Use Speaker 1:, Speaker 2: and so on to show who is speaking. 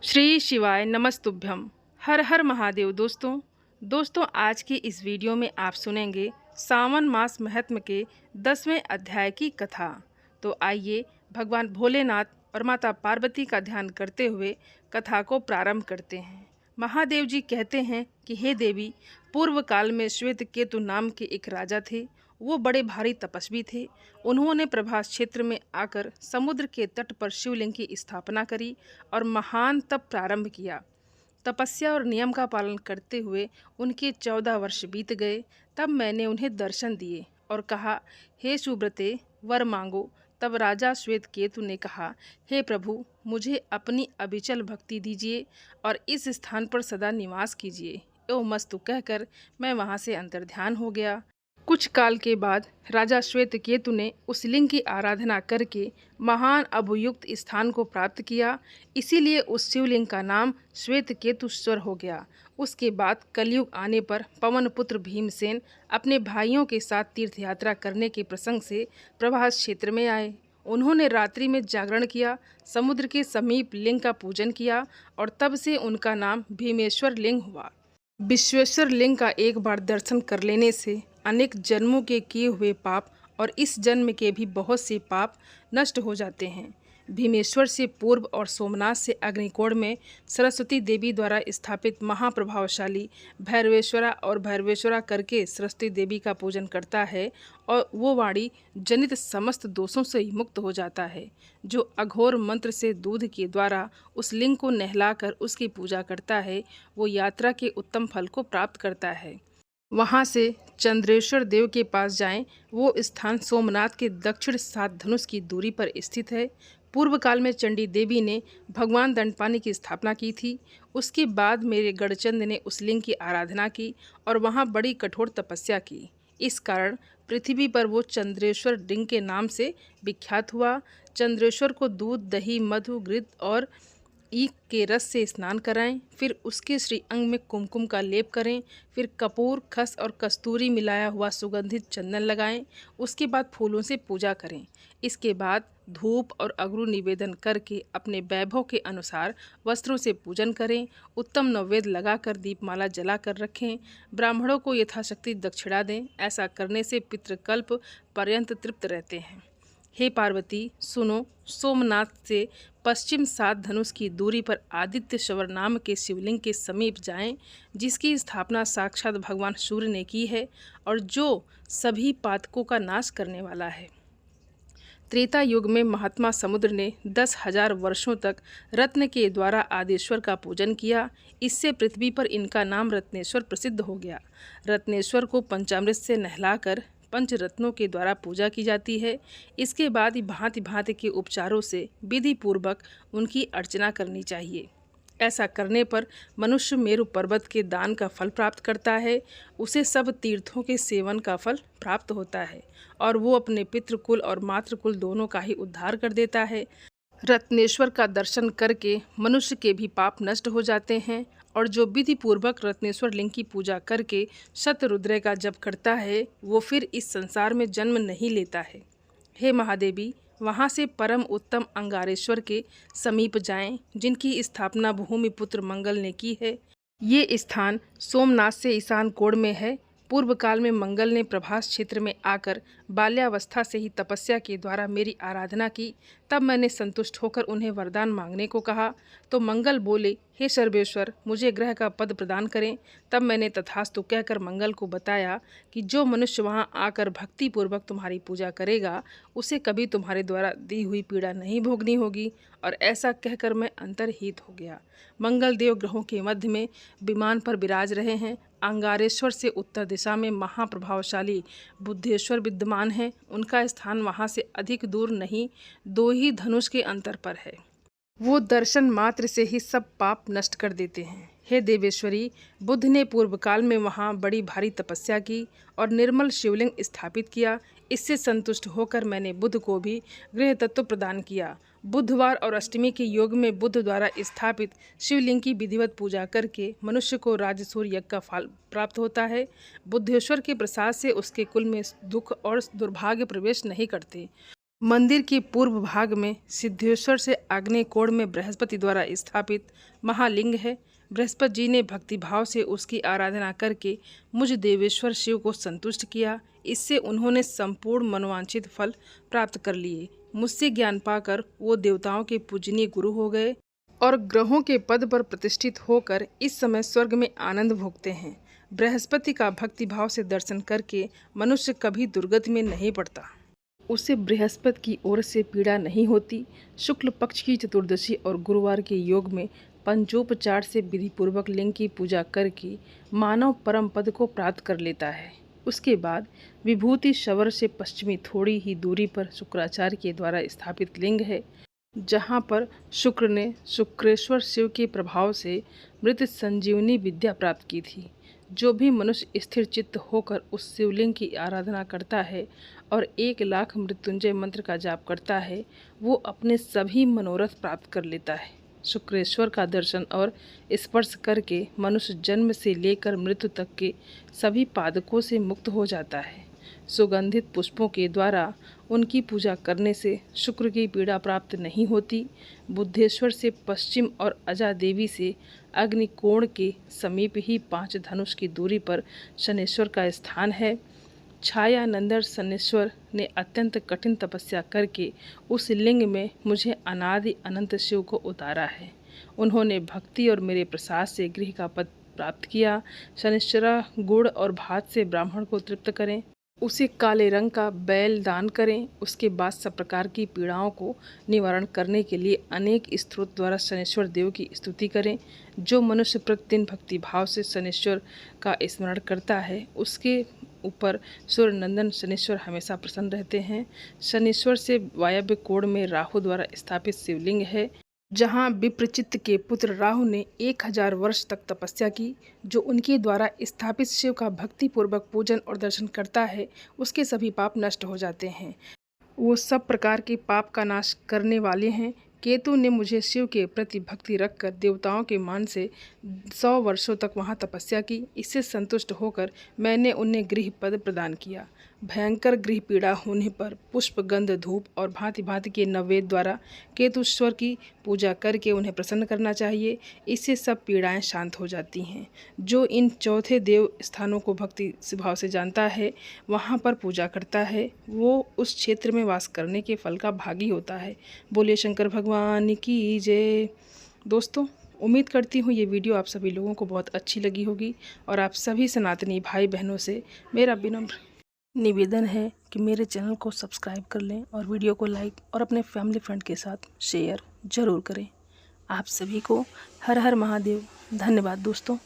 Speaker 1: श्री शिवाय नमस्तुभ्यम। हर हर महादेव। दोस्तों आज की इस वीडियो में आप सुनेंगे सावन मास महात्म्य के 10वें अध्याय की कथा। तो आइए भगवान भोलेनाथ और माता पार्वती का ध्यान करते हुए कथा को प्रारंभ करते हैं। महादेव जी कहते हैं कि हे देवी, पूर्व काल में श्वेत केतु नाम के एक राजा थे। वो बड़े भारी तपस्वी थे। उन्होंने प्रभास क्षेत्र में आकर समुद्र के तट पर शिवलिंग की स्थापना करी और महान तप प्रारंभ किया। तपस्या और नियम का पालन करते हुए उनके 14 वर्ष बीत गए। तब मैंने उन्हें दर्शन दिए और कहा, हे सुब्रते, वर मांगो। तब राजा श्वेत केतु ने कहा, हे प्रभु, मुझे अपनी अविचल भक्ति दीजिए और इस स्थान पर सदा निवास कीजिए। एवं मस्तु कहकर मैं वहाँ से अंतर्ध्यान हो गया। कुछ काल के बाद राजा श्वेत केतु ने उस लिंग की आराधना करके महान अभुयुक्त स्थान को प्राप्त किया। इसीलिए उस शिवलिंग का नाम श्वेत केतुश्वर हो गया। उसके बाद कलयुग आने पर पवन पुत्र भीमसेन अपने भाइयों के साथ तीर्थ यात्रा करने के प्रसंग से प्रभास क्षेत्र में आए। उन्होंने रात्रि में जागरण किया, समुद्र के समीप लिंग का पूजन किया और तब से उनका नाम भीमेश्वर लिंग हुआ। विश्वेश्वर लिंग का एक बार दर्शन कर लेने से अनेक जन्मों के किए हुए पाप और इस जन्म के भी बहुत से पाप नष्ट हो जाते हैं। भीमेश्वर से पूर्व और सोमनाथ से अग्निकोण में सरस्वती देवी द्वारा स्थापित महाप्रभावशाली भैरवेश्वरा और भैरवेश्वरा करके सरस्वती देवी का पूजन करता है और वो वाणी जनित समस्त दोषों से ही मुक्त हो जाता है। जो अघोर मंत्र से दूध के द्वारा उस लिंग को नहलाकर उसकी पूजा करता है, वो यात्रा के उत्तम फल को प्राप्त करता है। वहाँ से चंद्रेश्वर देव के पास जाएं। वो स्थान सोमनाथ के दक्षिण 7 धनुष की दूरी पर स्थित है। पूर्व काल में चंडी देवी ने भगवान दंडपानी की स्थापना की थी। उसके बाद मेरे गढ़चंद ने उस लिंग की आराधना की और वहाँ बड़ी कठोर तपस्या की। इस कारण पृथ्वी पर वो चंद्रेश्वर लिंग के नाम से विख्यात हुआ। चंद्रेश्वर को दूध, दही, मधु, घृत और ईख के रस से स्नान कराएं। फिर उसके श्री अंग में कुमकुम का लेप करें। फिर कपूर, खस और कस्तूरी मिलाया हुआ सुगंधित चंदन लगाएं। उसके बाद फूलों से पूजा करें। इसके बाद धूप और अगरू निवेदन करके अपने वैभव के अनुसार वस्त्रों से पूजन करें। उत्तम नैवेद्य लगाकर दीपमाला जला कर रखें। ब्राह्मणों को यथाशक्ति दक्षिणा दें। ऐसा करने से पितृकल्प पर्यंत तृप्त रहते हैं। हे पार्वती, सुनो, सोमनाथ से पश्चिम 7 धनुष की दूरी पर आदित्य शवर नाम के शिवलिंग के समीप जाएं, जिसकी स्थापना साक्षात भगवान सूर्य ने की है और जो सभी पातकों का नाश करने वाला है। त्रेता युग में महात्मा समुद्र ने 10,000 वर्षों तक रत्न के द्वारा आदेश्वर का पूजन किया। इससे पृथ्वी पर इनका नाम रत्नेश्वर प्रसिद्ध हो गया। रत्नेश्वर को पंचामृत से नहलाकर पंचरत्नों के द्वारा पूजा की जाती है। इसके बाद ही भांति भांति के उपचारों से विधि पूर्वक उनकी अर्चना करनी चाहिए। ऐसा करने पर मनुष्य मेरु पर्वत के दान का फल प्राप्त करता है। उसे सब तीर्थों के सेवन का फल प्राप्त होता है और वो अपने पितृकुल और मातृकुल दोनों का ही उद्धार कर देता है। रत्नेश्वर का दर्शन करके मनुष्य के भी पाप नष्ट हो जाते हैं और जो विधि पूर्वक रत्नेश्वर लिंग की पूजा करके शतरुद्र का जप करता है, वो फिर इस संसार में जन्म नहीं लेता है। हे महादेवी, वहाँ से परम उत्तम अंगारेश्वर के समीप जाएं, जिनकी स्थापना भूमिपुत्र मंगल ने की है। ये स्थान सोमनाथ से ईशान कोण में है। पूर्व काल में मंगल ने प्रभास क्षेत्र में आकर बाल्यावस्था से ही तपस्या के द्वारा मेरी आराधना की। तब मैंने संतुष्ट होकर उन्हें वरदान मांगने को कहा तो मंगल बोले, हे सर्वेश्वर, मुझे ग्रह का पद प्रदान करें। तब मैंने तथास्तु कहकर मंगल को बताया कि जो मनुष्य वहां आकर भक्ति पूर्वक तुम्हारी पूजा करेगा, उसे कभी तुम्हारे द्वारा दी हुई पीड़ा नहीं भोगनी होगी। और ऐसा कहकर मैं अंतर्हित हो गया। मंगल देव ग्रहों के मध्य में विमान पर विराज रहे हैं। अंगारेश्वर से उत्तर दिशा में महाप्रभावशाली बुद्धेश्वर विद्यमान है। उनका स्थान वहाँ से अधिक दूर नहीं, 2 ही धनुष के अंतर पर है। वो दर्शन मात्र से ही सब पाप नष्ट कर देते हैं। हे देवेश्वरी, बुद्ध ने पूर्व काल में वहाँ बड़ी भारी तपस्या की और निर्मल शिवलिंग स्थापित किया। इससे संतुष्ट होकर मैंने बुद्ध को भी गृह तत्व प्रदान किया। बुधवार और अष्टमी के योग में बुद्ध द्वारा स्थापित शिवलिंग की विधिवत पूजा करके मनुष्य को राजसूय यज्ञ का फल प्राप्त होता है। बुद्धेश्वर के प्रसाद से उसके कुल में दुख और दुर्भाग्य प्रवेश नहीं करते। मंदिर के पूर्व भाग में सिद्धेश्वर से आग्नेय कोण में बृहस्पति द्वारा स्थापित महालिंग है। बृहस्पति जी ने भक्तिभाव से उसकी आराधना करके मुझ देवेश्वर शिव को संतुष्ट किया। इससे उन्होंने संपूर्ण मनोवांछित फल प्राप्त कर लिए। मुझसे ज्ञान पाकर वो देवताओं के पूजनीय गुरु हो गए और ग्रहों के पद पर प्रतिष्ठित होकर इस समय स्वर्ग में आनंद भोगते हैं। बृहस्पति का भक्तिभाव से दर्शन करके मनुष्य कभी दुर्गति में नहीं पड़ता। उसे बृहस्पति की ओर से पीड़ा नहीं होती। शुक्ल पक्ष की चतुर्दशी और गुरुवार के योग में पंचोपचार से विधिपूर्वक लिंग की पूजा करके मानव परम पद को प्राप्त कर लेता है। उसके बाद विभूति शवर से पश्चिमी थोड़ी ही दूरी पर शुक्राचार्य के द्वारा स्थापित लिंग है, जहाँ पर शुक्र ने शुक्रेश्वर शिव के प्रभाव से मृत संजीवनी विद्या प्राप्त की थी। जो भी मनुष्य स्थिर चित्त होकर उस शिवलिंग की आराधना करता है और 1,00,000 मृत्युंजय मंत्र का जाप करता है, वो अपने सभी मनोरथ प्राप्त कर लेता है। शुक्रेश्वर का दर्शन और स्पर्श करके मनुष्य जन्म से लेकर मृत्यु तक के सभी पादकों से मुक्त हो जाता है। सुगंधित पुष्पों के द्वारा उनकी पूजा करने से शुक्र की पीड़ा प्राप्त नहीं होती। बुद्धेश्वर से पश्चिम और अजा देवी से अग्निकोण के समीप ही 5 धनुष की दूरी पर शनेश्वर का स्थान है। छायानंदर शनेश्वर ने अत्यंत कठिन तपस्या करके उस लिंग में मुझे अनादि अनंत शिव को उतारा है। उन्होंने भक्ति और मेरे प्रसाद से गृह का पद प्राप्त किया। शनिश्चरा गुड़ और भात से ब्राह्मण को तृप्त करें, उसे काले रंग का बैल दान करें। उसके बाद सब प्रकार की पीड़ाओं को निवारण करने के लिए अनेक स्तोत्र द्वारा शनेश्वर देव की स्तुति करें। जो मनुष्य प्रतिदिन भक्ति भाव से शनेश्वर का स्मरण करता है, उसके ऊपर सूर्यनंदन शनेश्वर हमेशा प्रसन्न रहते हैं। शनेश्वर से वायव्य कोण में राहु द्वारा स्थापित शिवलिंग है, जहाँ विप्रचित्त के पुत्र राहु ने 1000 वर्ष तक तपस्या की। जो उनके द्वारा स्थापित शिव का भक्तिपूर्वक पूजन और दर्शन करता है, उसके सभी पाप नष्ट हो जाते हैं। वो सब प्रकार के पाप का नाश करने वाले हैं। केतु ने मुझे शिव के प्रति भक्ति रखकर देवताओं के मान से 100 वर्षों तक वहाँ तपस्या की। इससे संतुष्ट होकर मैंने उन्हें गृह पद प्रदान किया। भयंकर गृह पीड़ा होने पर पुष्प, गंध, धूप और भांति भांति के नैवेद्य द्वारा केतुश्वर की पूजा करके उन्हें प्रसन्न करना चाहिए। इससे सब पीड़ाएं शांत हो जाती हैं। जो इन चौथे देव स्थानों को भक्ति भाव से जानता है, वहाँ पर पूजा करता है, वो उस क्षेत्र में वास करने के फल का भागी होता है। बोलिए शंकर भगवान की जय। दोस्तों, उम्मीद करती हूँ ये वीडियो आप सभी लोगों को बहुत अच्छी लगी होगी और आप सभी सनातनी भाई बहनों से मेरा विनम्र निवेदन है कि मेरे चैनल को सब्सक्राइब कर लें और वीडियो को लाइक और अपने फैमिली फ्रेंड के साथ शेयर ज़रूर करें। आप सभी को हर हर महादेव। धन्यवाद दोस्तों।